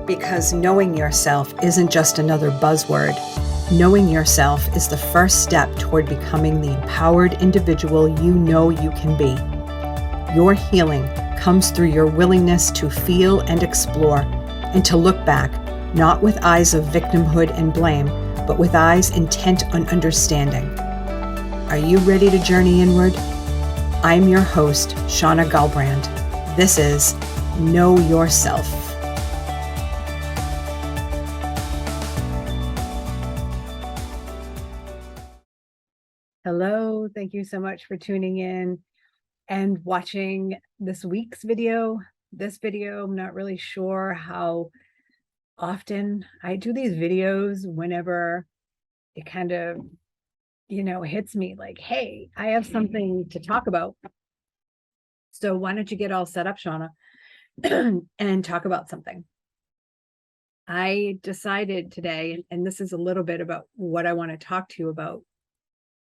Because knowing yourself isn't just another buzzword. Knowing yourself is the first step toward becoming the empowered individual you know you can be. Your healing comes through your willingness to feel and explore, and to look back, not with eyes of victimhood and blame, but with eyes intent on understanding. Are you ready to journey inward? I'm your host, Shauna Gullbrand. This is Know Yourself. Hello, thank you so much for tuning in and watching this week's video. This video, I'm not really sure how often I do these videos whenever it kind of, hits me like, hey, I have something to talk about. So why don't you get all set up, Shauna, and talk about something? I decided today, and this is a little bit about what I want to talk to you about.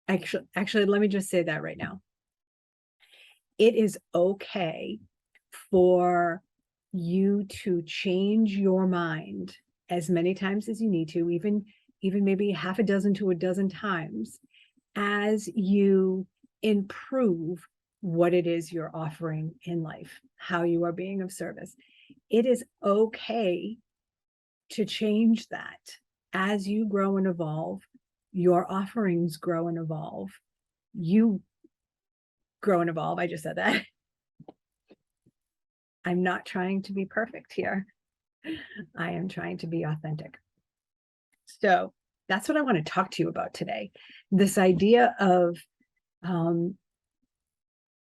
Actually, let me just say that right now. It is okay for you to change your mind as many times as you need to, even maybe half a dozen to a dozen times, as you improve what it is you're offering in life, how you are being of service. It is okay to change that as you grow and evolve. Your offerings grow and evolve. You grow and evolve. I just said that. I'm not trying to be perfect here. I am trying to be authentic. So that's what I want to talk to you about today. This idea of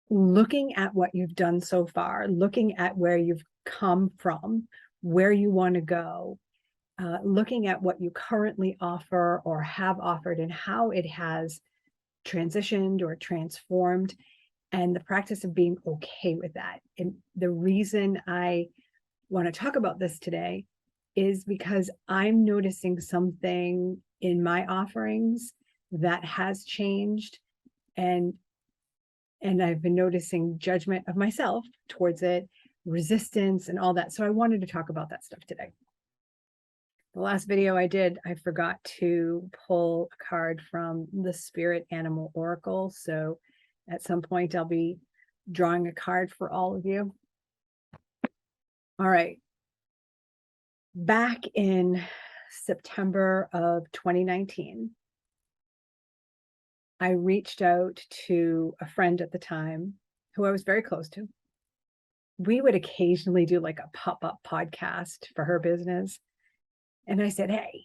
looking at what you've done so far, looking at where you've come from, where you want to go, looking at what you currently offer or have offered and how it has transitioned or transformed, and the practice of being okay with that. And the reason I want to talk about this today is because I'm noticing something in my offerings that has changed, and I've been noticing judgment of myself towards it, resistance and all that. So I wanted to talk about that stuff today. The last video I did, I forgot to pull a card from the Spirit Animal Oracle. So at some point, I'll be drawing a card for all of you. All right. Back in September of 2019, I reached out to a friend at the time who I was very close to. We would occasionally do like a pop-up podcast for her business. And I said, hey,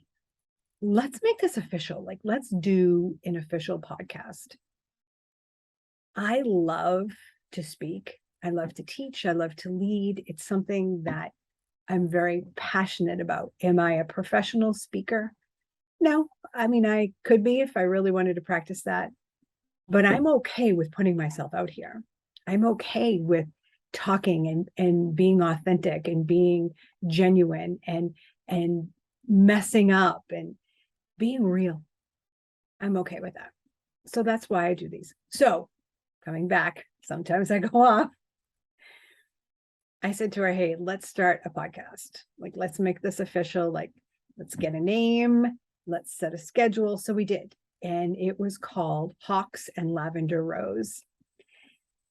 let's make this official. Like, let's do an official podcast. I love to speak. I love to teach. I love to lead. It's something that I'm very passionate about. Am I a professional speaker? No. I mean, I could be if I really wanted to practice that. But I'm okay with putting myself out here. I'm okay with talking and being authentic and being genuine and messing up and being real. I'm okay with that. So that's why I do these. So coming back, sometimes I go off. I said to her, hey, let's start a podcast. Like, let's make this official. Like, let's get a name. Let's set a schedule. So we did. And it was called Hawks and Lavender Rose.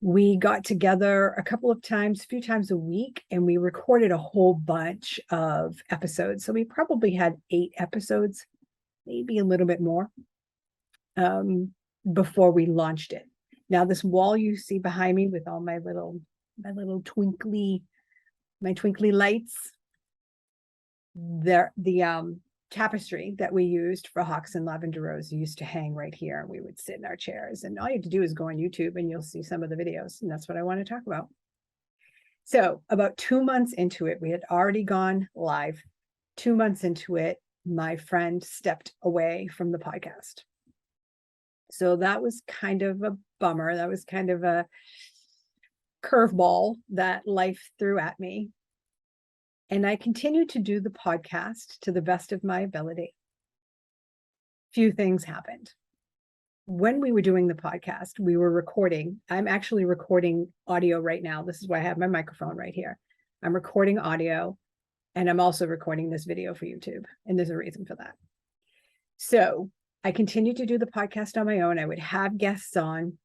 We got together a few times a week, and we recorded a whole bunch of episodes. So we probably had 8 episodes, maybe a little bit more, before we launched it. Now, this wall you see behind me with all my little twinkly lights, the tapestry that we used for Hawks and Lavender Rose used to hang right here. We would sit in our chairs, and all you have to do is go on YouTube and you'll see some of the videos. And that's what I want to talk about. So about 2 months into it, we had already gone live. 2 months into it, my friend stepped away from the podcast. So that was kind of a bummer. That was kind of a curveball that life threw at me. And I continued to do the podcast to the best of my ability. Few things happened. When we were doing the podcast, we were recording. I'm actually recording audio right now. This is why I have my microphone right here. I'm recording audio And I'm also recording this video for YouTube. And there's a reason for that. So I continued to do the podcast on my own. I would have guests on.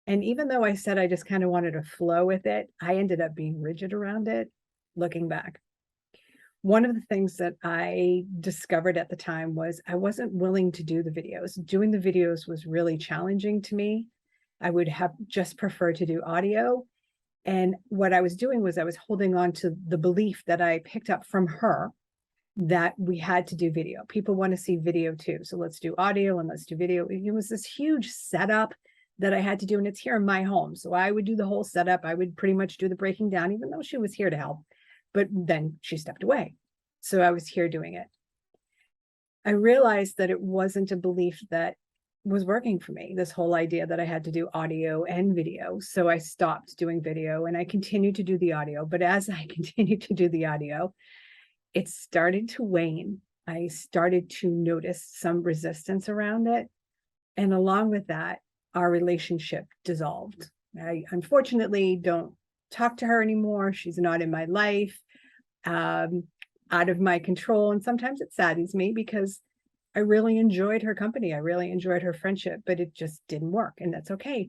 And even though I said I just kind of wanted to flow with it, I ended up being rigid around it, looking back. One of the things that I discovered at the time was I wasn't willing to do the videos. Doing the videos was really challenging to me. I would have just preferred to do audio. And what I was doing was I was holding on to the belief that I picked up from her that we had to do video. People want to see video too. So let's do audio and let's do video. It was this huge setup that I had to do. And it's here in my home. So I would do the whole setup. I would pretty much do the breaking down, even though she was here to help. But then she stepped away. So I was here doing it. I realized that it wasn't a belief that was working for me, this whole idea that I had to do audio and video. So I stopped doing video and I continued to do the audio. But as I continued to do the audio, it started to wane. I started to notice some resistance around it. And along with that, our relationship dissolved. I unfortunately don't talk to her anymore. She's not in my life, out of my control. And sometimes it saddens me because I really enjoyed her company. I really enjoyed her friendship, but it just didn't work. And that's okay.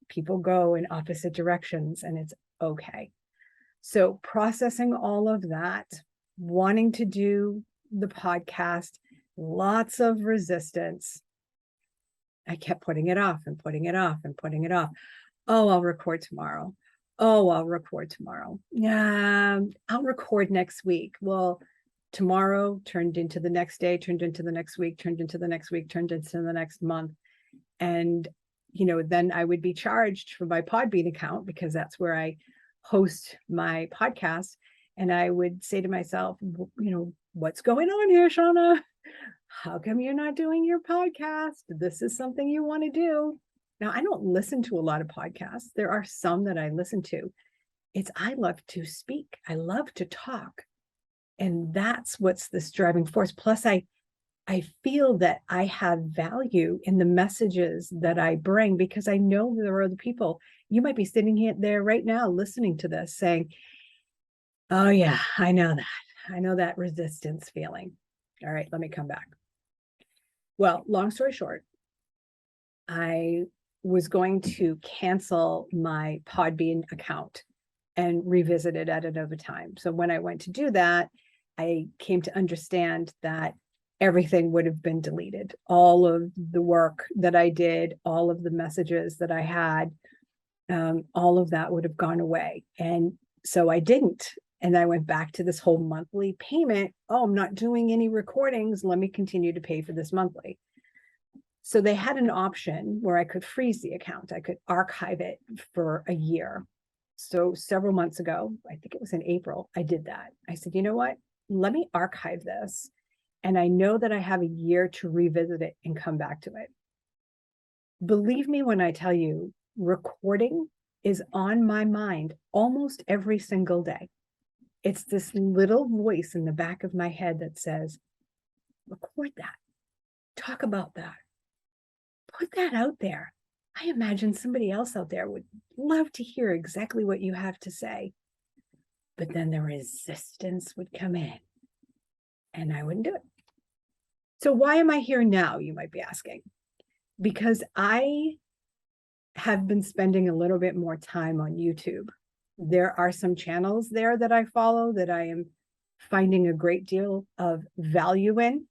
People go in opposite directions and it's okay. So processing all of that, wanting to do the podcast, lots of resistance. I kept putting it off and putting it off and putting it off. Oh, I'll record tomorrow. Oh, I'll record tomorrow. Yeah, I'll record next week. Well, tomorrow turned into the next day, turned into the next week, turned into the next week, turned into the next month. And, then I would be charged for my Podbean account because that's where I host my podcast. And I would say to myself, what's going on here, Shauna? How come you're not doing your podcast? This is something you want to do. Now, I don't listen to a lot of podcasts. There are some that I listen to. I love to speak. I love to talk. And that's what's this driving force. Plus, I feel that I have value in the messages that I bring because I know there are other people. You might be sitting here there right now listening to this saying, oh yeah, I know that. I know that resistance feeling. All right, let me come back. Well, long story short, I was going to cancel my Podbean account and revisit it at another time. So when I went to do that, I came to understand that everything would have been deleted. All of the work that I did, all of the messages that I had, all of that would have gone away. And so I didn't. And I went back to this whole monthly payment. Oh, I'm not doing any recordings. Let me continue to pay for this monthly. So they had an option where I could freeze the account. I could archive it for a year. So several months ago, I think it was in April, I did that. I said, you know what? Let me archive this. And I know that I have a year to revisit it and come back to it. Believe me when I tell you, recording is on my mind almost every single day. It's this little voice in the back of my head that says, record that, talk about that, put that out there. I imagine somebody else out there would love to hear exactly what you have to say. But then the resistance would come in and I wouldn't do it. So why am I here now, you might be asking? Because I have been spending a little bit more time on YouTube. There are some channels there that I follow that I am finding a great deal of value in,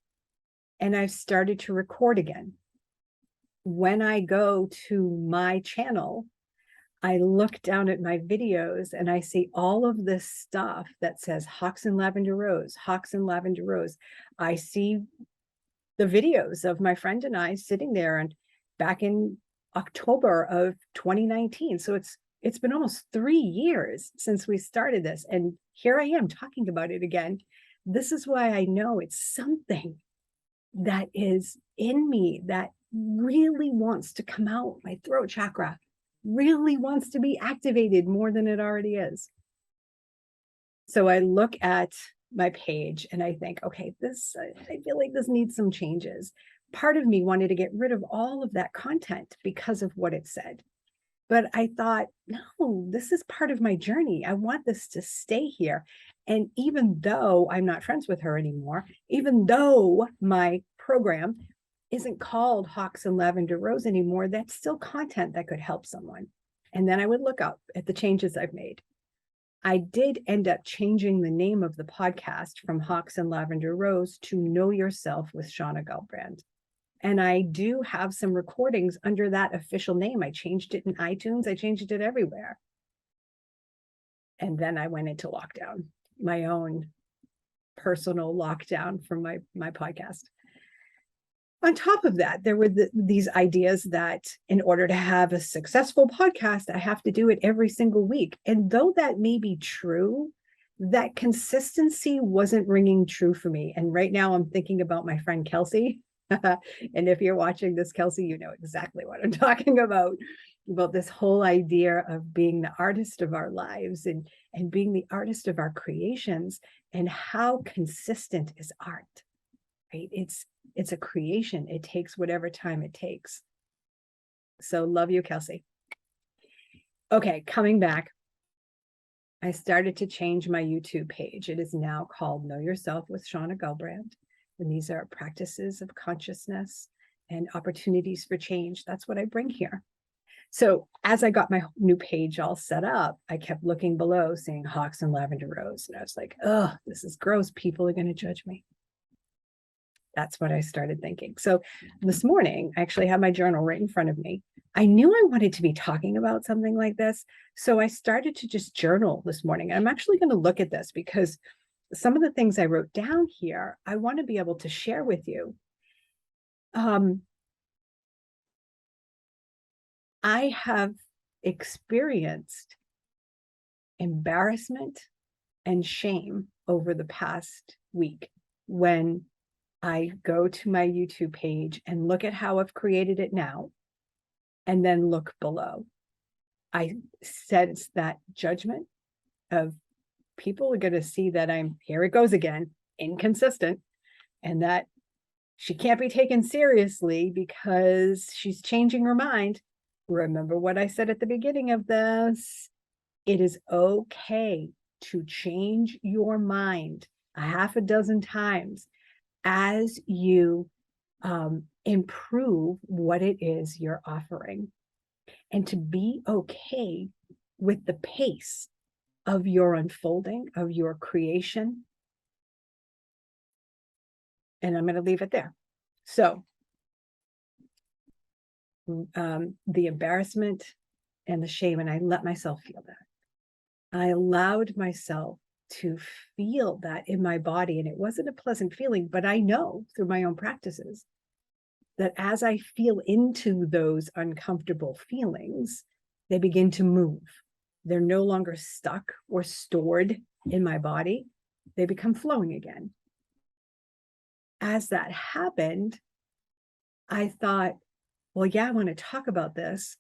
and I've started to record again. When I go to my channel, I look down at my videos and I see all of this stuff that says Hawks and Lavender Rose, Hawks and Lavender Rose. I see the videos of my friend and I sitting there and back in October of 2019. So it's been almost 3 years since we started this. And here I am talking about it again. This is why I know it's something that is in me that really wants to come out. My throat chakra really wants to be activated more than it already is. So I look at my page and I think, okay, I feel like this needs some changes. Part of me wanted to get rid of all of that content because of what it said. But I thought, no, this is part of my journey. I want this to stay here. And even though I'm not friends with her anymore, even though my program isn't called Hawks and Lavender Rose anymore, that's still content that could help someone. And then I would look up at the changes I've made. I did end up changing the name of the podcast from Hawks and Lavender Rose to Know Yourself with Shauna Gullbrand. And I do have some recordings under that official name. I changed it in iTunes. I changed it everywhere. And then I went into lockdown, my own personal lockdown from my podcast. On top of that, there were these ideas that in order to have a successful podcast, I have to do it every single week. And though that may be true, that consistency wasn't ringing true for me. And right now I'm thinking about my friend Kelsey. And if you're watching this, Kelsey, you know exactly what I'm talking about this whole idea of being the artist of our lives and being the artist of our creations, and how consistent is art, right? It's a creation. It takes whatever time it takes. So love you, Kelsey. Okay, coming back. I started to change my YouTube page. It is now called Know Yourself with Shauna Gullbrand. And these are practices of consciousness and opportunities for change. That's what I bring here. So as I got my new page all set up, I kept looking below, seeing Hawks and Lavender Rose. And I was like, oh, this is gross. People are going to judge me. That's what I started thinking. So this morning, I actually have my journal right in front of me. I knew I wanted to be talking about something like this. So I started to just journal this morning. I'm actually going to look at this because some of the things I wrote down here, I want to be able to share with you. I have experienced embarrassment and shame over the past week when I go to my YouTube page and look at how I've created it now, and then look below. I sense that judgment of people are going to see that I'm, here it goes again, inconsistent, and that she can't be taken seriously because she's changing her mind. Remember what I said at the beginning of this. It is okay to change your mind a half a dozen times as you improve what it is you're offering, and to be okay with the pace of your unfolding, of your creation. And I'm going to leave it there. So the embarrassment and the shame, and I let myself feel that. I allowed myself to feel that in my body, and it wasn't a pleasant feeling, but I know through my own practices that as I feel into those uncomfortable feelings, they begin to move. They're no longer stuck or stored in my body. They become flowing again. As that happened, I thought, well, yeah, I want to talk about this,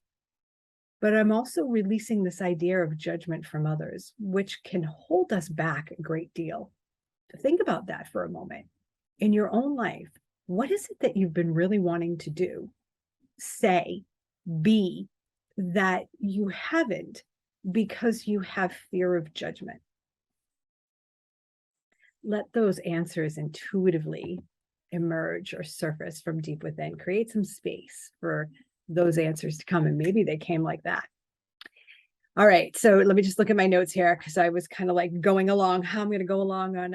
but I'm also releasing this idea of judgment from others, which can hold us back a great deal. Think about that for a moment. In your own life, what is it that you've been really wanting to do, say, be, that you haven't because you have fear of judgment? Let those answers intuitively emerge or surface from deep within. Create some space for those answers to come, and maybe they came like that. All right, so let me just look at my notes here, because I was kind of like going along how I'm going to go along on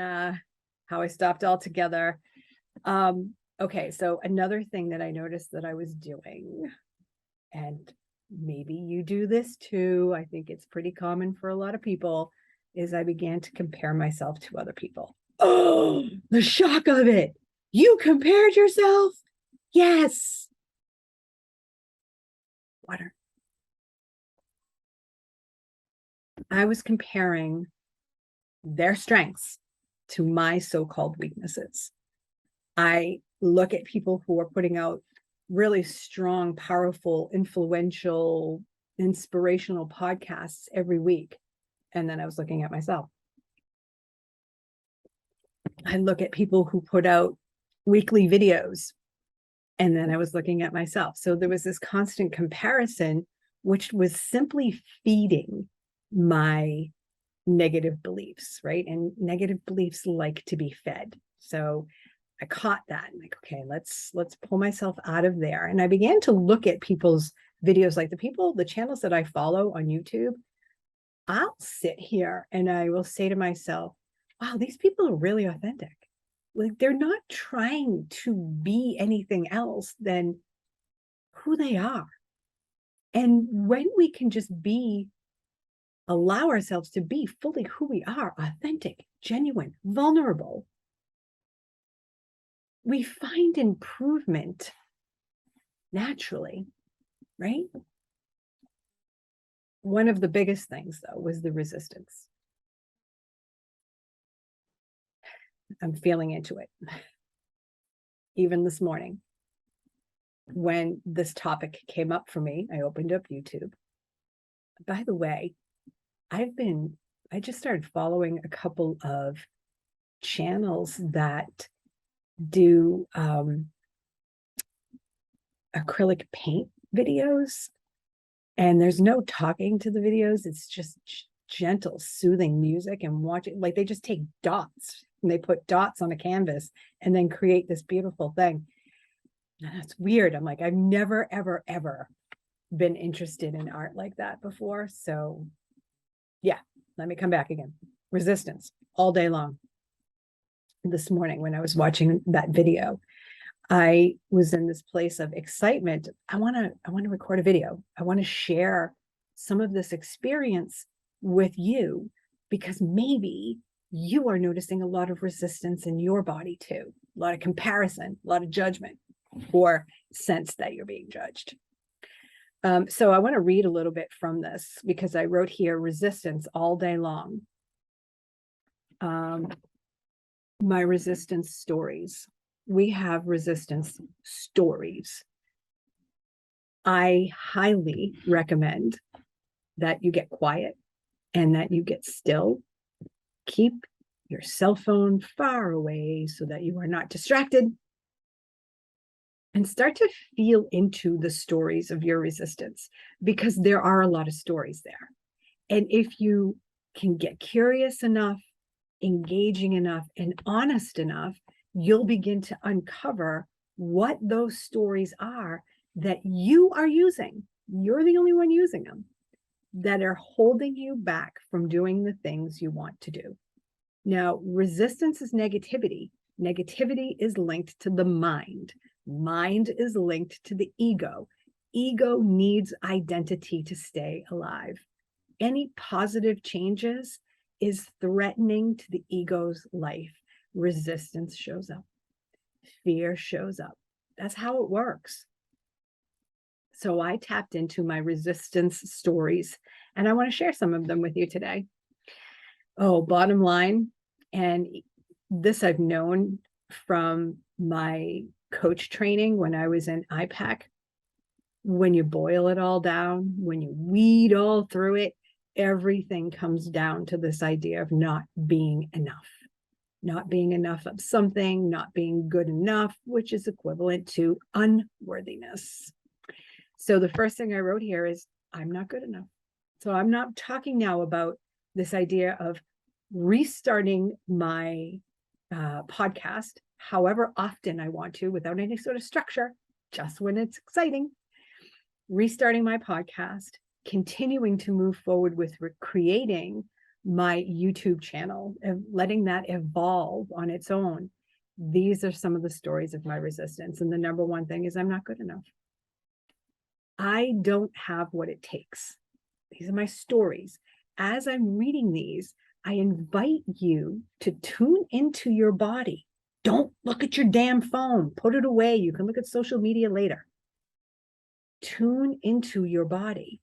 how I stopped altogether. Okay, so another thing that I noticed that I was doing, and maybe you do this too, I think it's pretty common for a lot of people, is I began to compare myself to other people. Oh, the shock of it. You compared yourself? Yes. Water. I was comparing their strengths to my so-called weaknesses. I look at people who are putting out really strong, powerful, influential, inspirational podcasts every week. And then I was looking at myself. I look at people who put out weekly videos, and then I was looking at myself. So there was this constant comparison which was simply feeding my negative beliefs, right? And negative beliefs like to be fed. So I caught that and like, okay, let's pull myself out of there. And I began to look at people's videos, like the channels that I follow on YouTube. I'll sit here and I will say to myself, wow, these people are really authentic. Like they're not trying to be anything else than who they are. And when we can just allow ourselves to be fully who we are, authentic, genuine, vulnerable, we find improvement naturally, right? One of the biggest things, though, was the resistance. I'm feeling into it. Even this morning, when this topic came up for me, I opened up YouTube. By the way, I just started following a couple of channels that do acrylic paint videos, and there's no talking to the videos. It's just gentle, soothing music, and watch it. Like they just take dots and they put dots on a canvas and then create this beautiful thing. And that's weird. I'm like, I've never, ever, ever been interested in art like that before. So yeah, let me come back again. Resistance all day long. This morning when I was watching that video, I was in this place of excitement. I want to record a video. I want to share some of this experience with you, because maybe you are noticing a lot of resistance in your body too, a lot of comparison, a lot of judgment, or sense that you're being judged. So I want to read a little bit from this, because I wrote here, resistance all day long. My resistance stories. We have resistance stories. I highly recommend that you get quiet and that you get still. Keep your cell phone far away so that you are not distracted, and start to feel into the stories of your resistance, because there are a lot of stories there. And if you can get curious enough, engaging enough, and honest enough, you'll begin to uncover what those stories are that you are using. You're the only one using them, that are holding you back from doing the things you want to do. Now, resistance is negativity. Negativity is linked to the mind. Mind is linked to the ego. Ego needs identity to stay alive. Any positive changes is threatening to the ego's life. Resistance shows up. Fear shows up. That's how it works. So I tapped into my resistance stories, and I want to share some of them with you today. Oh, bottom line, and this I've known from my coach training when I was in IPAC. When you boil it all down, when you weed all through it, everything comes down to this idea of not being enough. Not being enough of something, not being good enough, which is equivalent to unworthiness. So the first thing I wrote here is, I'm not good enough. So I'm not talking now about this idea of restarting my podcast however often I want to, without any sort of structure, just when it's exciting. Restarting my podcast, continuing to move forward with creating my YouTube channel and letting that evolve on its own. These are some of the stories of my resistance. And the number one thing is, I'm not good enough. I don't have what it takes. These are my stories. As I'm reading these, I invite you to tune into your body. Don't look at your damn phone. Put it away. You can look at social media later. Tune into your body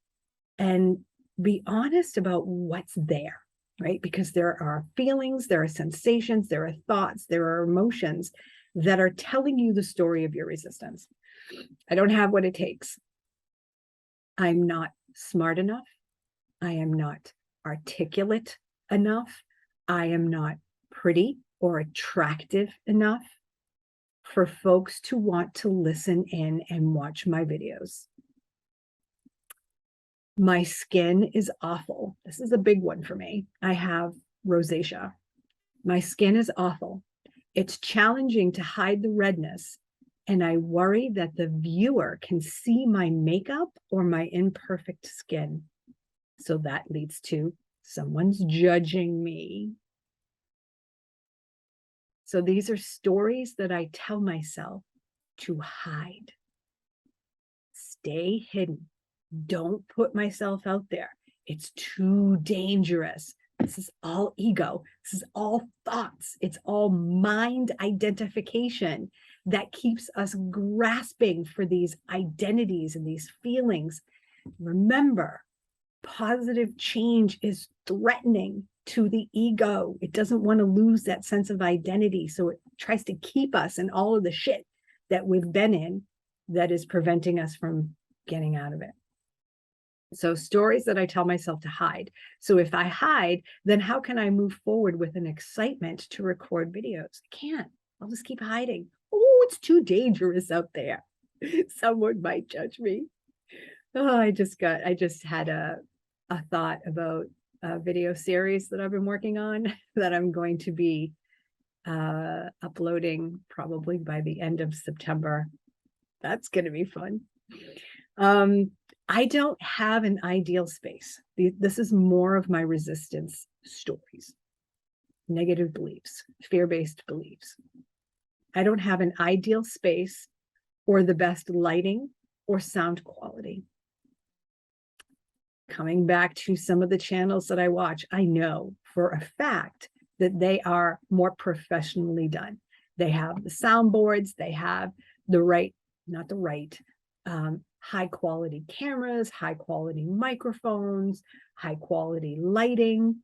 and be honest about what's there, right? Because there are feelings, there are sensations, there are thoughts, there are emotions that are telling you the story of your resistance. I don't have what it takes. I'm not smart enough. I am not articulate enough. I am not pretty or attractive enough for folks to want to listen in and watch my videos. My skin is awful. This is a big one for me. I have rosacea. My skin is awful. It's challenging to hide the redness, and I worry that the viewer can see my makeup or my imperfect skin. So that leads to someone's judging me. So these are stories that I tell myself to hide. Stay hidden. Don't put myself out there. It's too dangerous. This is all ego. This is all thoughts. It's all mind identification that keeps us grasping for these identities and these feelings. Remember, positive change is threatening to the ego. It doesn't want to lose that sense of identity. So it tries to keep us in all of the shit that we've been in that is preventing us from getting out of it. So stories that I tell myself to hide. So if I hide, then how can I move forward with an excitement to record videos? I can't. I'll just keep hiding. Oh, it's too dangerous out there. Someone might judge me. Oh, I just had a thought about a video series that I've been working on that I'm going to be uploading probably by the end of September. That's going to be fun. I don't have an ideal space. This is more of my resistance stories, negative beliefs, fear-based beliefs. I don't have an ideal space or the best lighting or sound quality. Coming back to some of the channels that I watch, I know for a fact that they are more professionally done. They have the soundboards, they have the right, not the right, high quality cameras, high quality microphones, high quality lighting.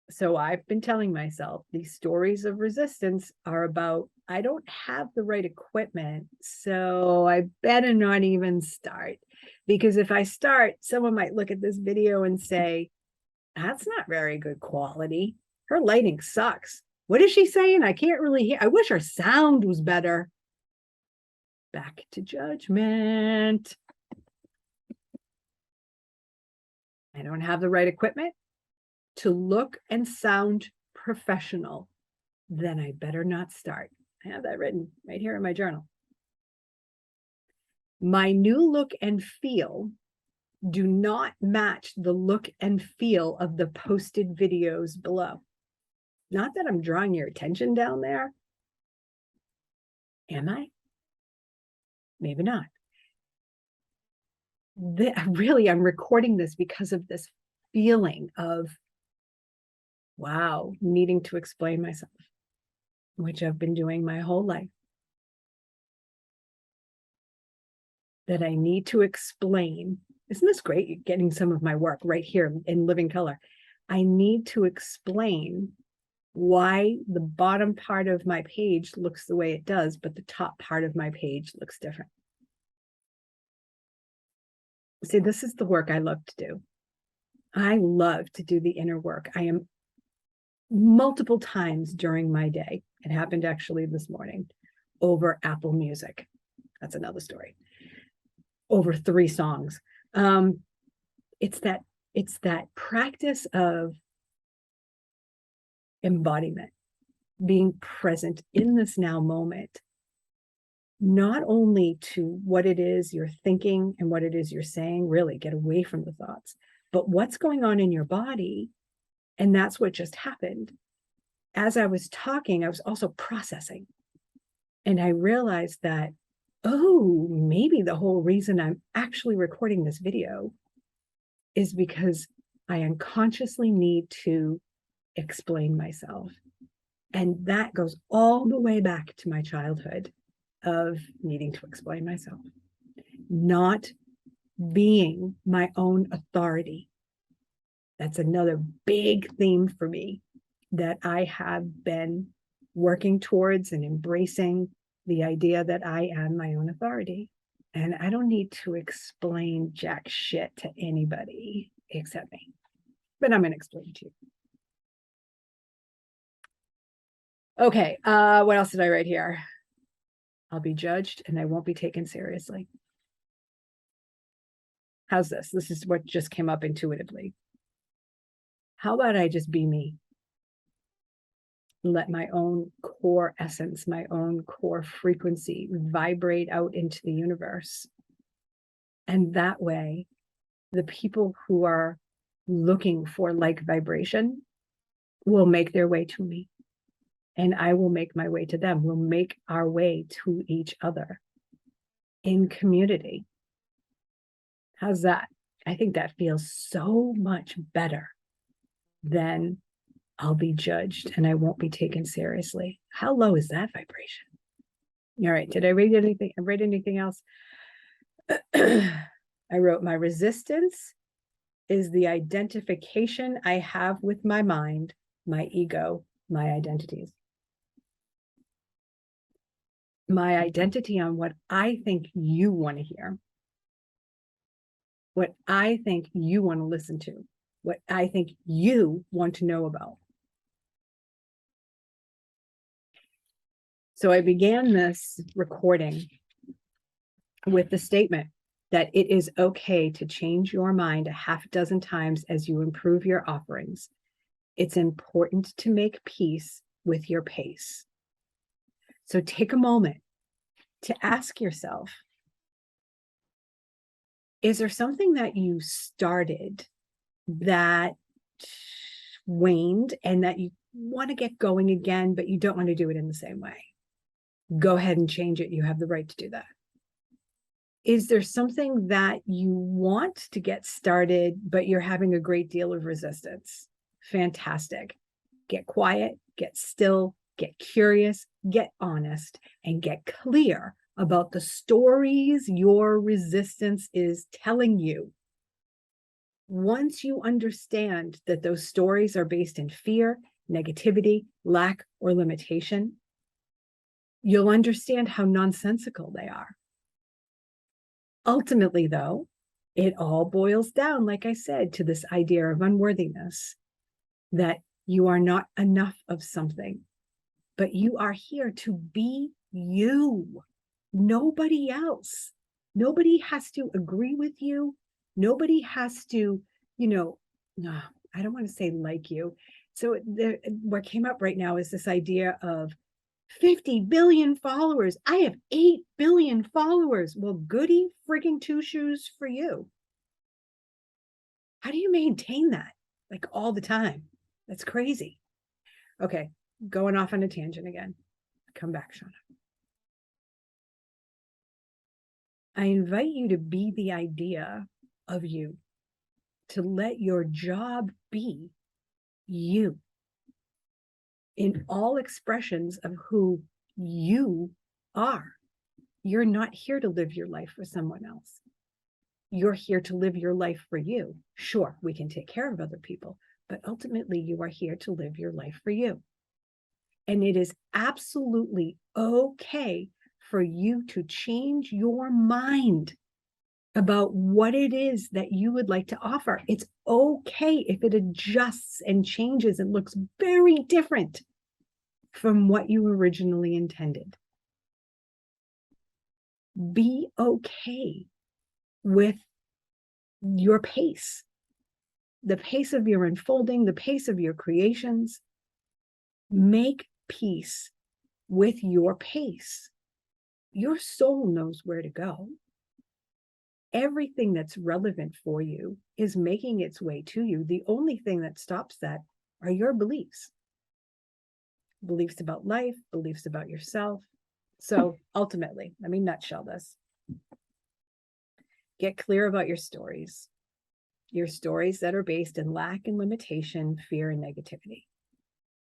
So I've been telling myself these stories of resistance are about, I don't have the right equipment, so I better not even start. Because if I start, someone might look at this video and say, that's not very good quality. Her lighting sucks. What is she saying? I can't really hear. I wish her sound was better. Back to judgment. I don't have the right equipment to look and sound professional. Then I better not start. I have that written right here in my journal. My new look and feel do not match the look and feel of the posted videos below. Not that I'm drawing your attention down there. Am I? Maybe not. Really, I'm recording this because of this feeling of, wow, needing to explain myself, which I've been doing my whole life. That I need to explain. Isn't this great? You're getting some of my work right here in living color. I need to explain why the bottom part of my page looks the way it does, but the top part of my page looks different. See, this is the work I love to do. I love to do the inner work. I am multiple times during my day. It happened actually this morning over Apple Music. That's another story. Over 3 songs. It's that practice of embodiment, being present in this now moment, not only to what it is you're thinking and what it is you're saying, really get away from the thoughts, but what's going on in your body. And that's what just happened. As I was talking, I was also processing. And I realized that, oh, maybe the whole reason I'm actually recording this video is because I unconsciously need to explain myself. And that goes all the way back to my childhood of needing to explain myself, not being my own authority. That's another big theme for me that I have been working towards and embracing, the idea that I am my own authority. And I don't need to explain jack shit to anybody except me. But I'm going to explain to you. Okay, what else did I write here? I'll be judged and I won't be taken seriously. How's this? This is what just came up intuitively. How about I just be me? Let my own core essence, my own core frequency vibrate out into the universe. And that way, the people who are looking for like vibration will make their way to me. And I will make my way to them. We'll make our way to each other in community. How's that? I think that feels so much better than I'll be judged and I won't be taken seriously. How low is that vibration? All right. Did I read anything? I read anything else? I wrote, my resistance is the identification I have with my mind, my ego, my identities. My identity on what I think you want to hear, what I think you want to listen to, what I think you want to know about. So I began this recording with the statement that it is okay to change your mind a half dozen times as you improve your offerings. It's important to make peace with your pace. So take a moment to ask yourself, is there something that you started that waned and that you want to get going again, but you don't want to do it in the same way? Go ahead and change it. You have the right to do that. Is there something that you want to get started, but you're having a great deal of resistance? Fantastic. Get quiet, get still, get curious, get honest, and get clear about the stories your resistance is telling you. Once you understand that those stories are based in fear, negativity, lack, or limitation, you'll understand how nonsensical they are. Ultimately, though, it all boils down, like I said, to this idea of unworthiness, that you are not enough of something, but you are here to be you, nobody else. Nobody has to agree with you. Nobody has to, no, I don't want to say like you. So what came up right now is this idea of 50 billion followers. I have 8 billion followers. Well, goody frigging two shoes for you. How do you maintain that? Like all the time? That's crazy. Okay, going off on a tangent again. Come back, Shauna. I invite you to be the idea of you, to let your job be you in all expressions of who you are. You're not here to live your life for someone else. You're here to live your life for you. Sure, we can take care of other people, but ultimately you are here to live your life for you. And it is absolutely okay for you to change your mind about what it is that you would like to offer. It's okay if it adjusts and changes and looks very different from what you originally intended. Be okay with your pace, the pace of your unfolding, the pace of your creations. Make peace with your pace. Your soul knows where to go. Everything that's relevant for you is making its way to you. The only thing that stops that are your beliefs. Beliefs about life, beliefs about yourself. So ultimately, let me nutshell this. Get clear about your stories that are based in lack and limitation, fear and negativity.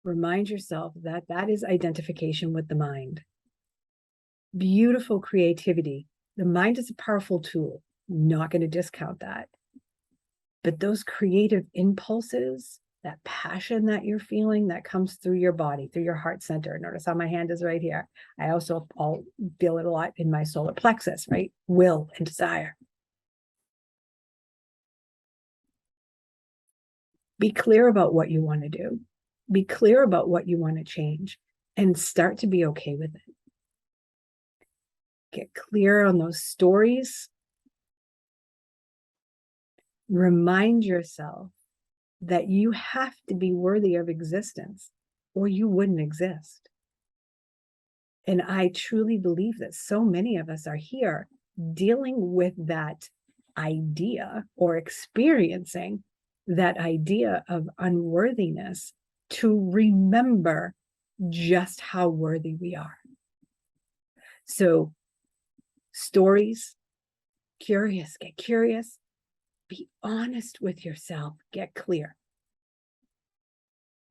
Remind yourself that that is identification with the mind. Beautiful creativity. The mind is a powerful tool. Not going to discount that. But those creative impulses, that passion that you're feeling that comes through your body, through your heart center. Notice how my hand is right here. I also feel it a lot in my solar plexus, right? Will and desire. Be clear about what you want to do. Be clear about what you want to change and start to be okay with it. Get clear on those stories Remind yourself that you have to be worthy of existence or you wouldn't exist. And I truly believe that so many of us are here dealing with that idea or experiencing that idea of unworthiness to remember just how worthy we are. So, stories, get curious, be honest with yourself, get clear.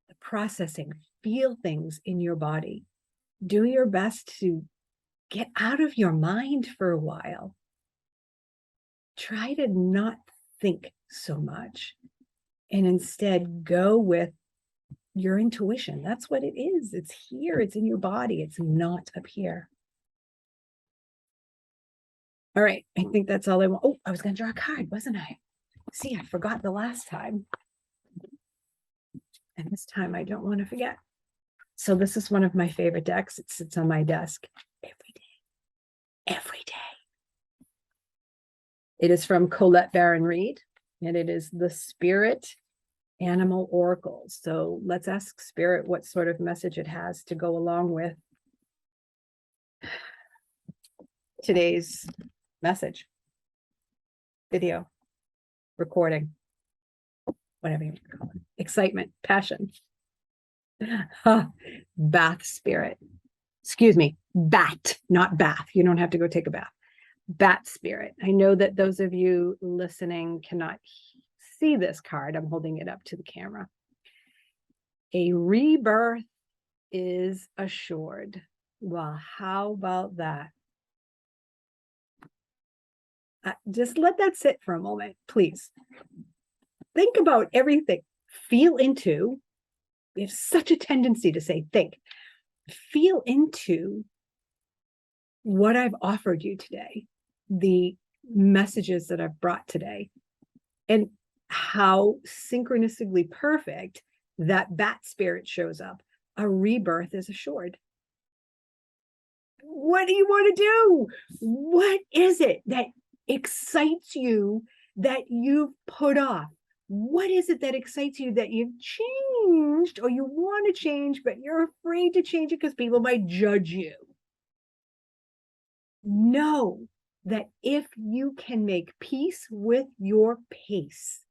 The processing, feel things in your body. Do your best to get out of your mind for a while. Try to not think so much and instead go with your intuition. That's what it is. It's here, it's in your body, it's not up here. All right, I think that's all I want. Oh, I was going to draw a card, wasn't I? See, I forgot the last time. And this time I don't want to forget. So this is one of my favorite decks. It sits on my desk every day. Every day. It is from Colette Baron Reed, and it is the Spirit Animal Oracle. So let's ask Spirit what sort of message it has to go along with today's message, video, recording, whatever you want to call it. Excitement, passion. Bath spirit. Excuse me, bat, not bath. You don't have to go take a bath. Bat spirit. I know that those of you listening cannot see this card. I'm holding it up to the camera. A rebirth is assured. Well, how about that? Just let that sit for a moment, please. Think about everything. Feel into. We have such a tendency to say, think. Feel into what I've offered you today, the messages that I've brought today, and how synchronistically perfect that bat spirit shows up. A rebirth is assured. What do you want to do? What is it that excites you that you've put off? What is it that excites you that you've changed or you want to change, but you're afraid to change it because people might judge you? Know that if you can make peace with your pace,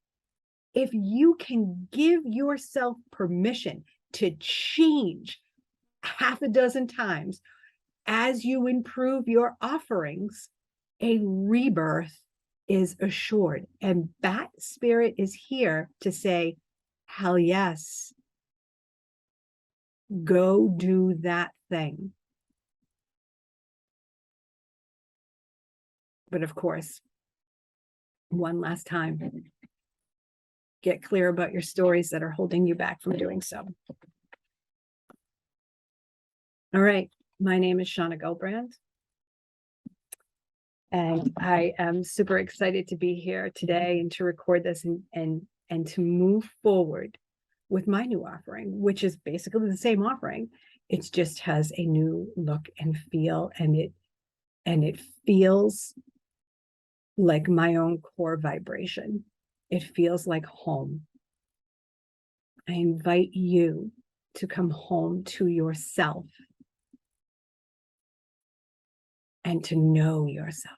if you can give yourself permission to change half a dozen times as you improve your offerings, a rebirth is assured. And Bat Spirit is here to say, hell yes, go do that thing. But of course, one last time, get clear about your stories that are holding you back from doing so. All right, my name is Shauna Gullbrand, and I am super excited to be here today and to record this and to move forward with my new offering, which is basically the same offering. It just has a new look and feel, and it feels like my own core vibration. It feels like home. I invite you to come home to yourself and to know yourself.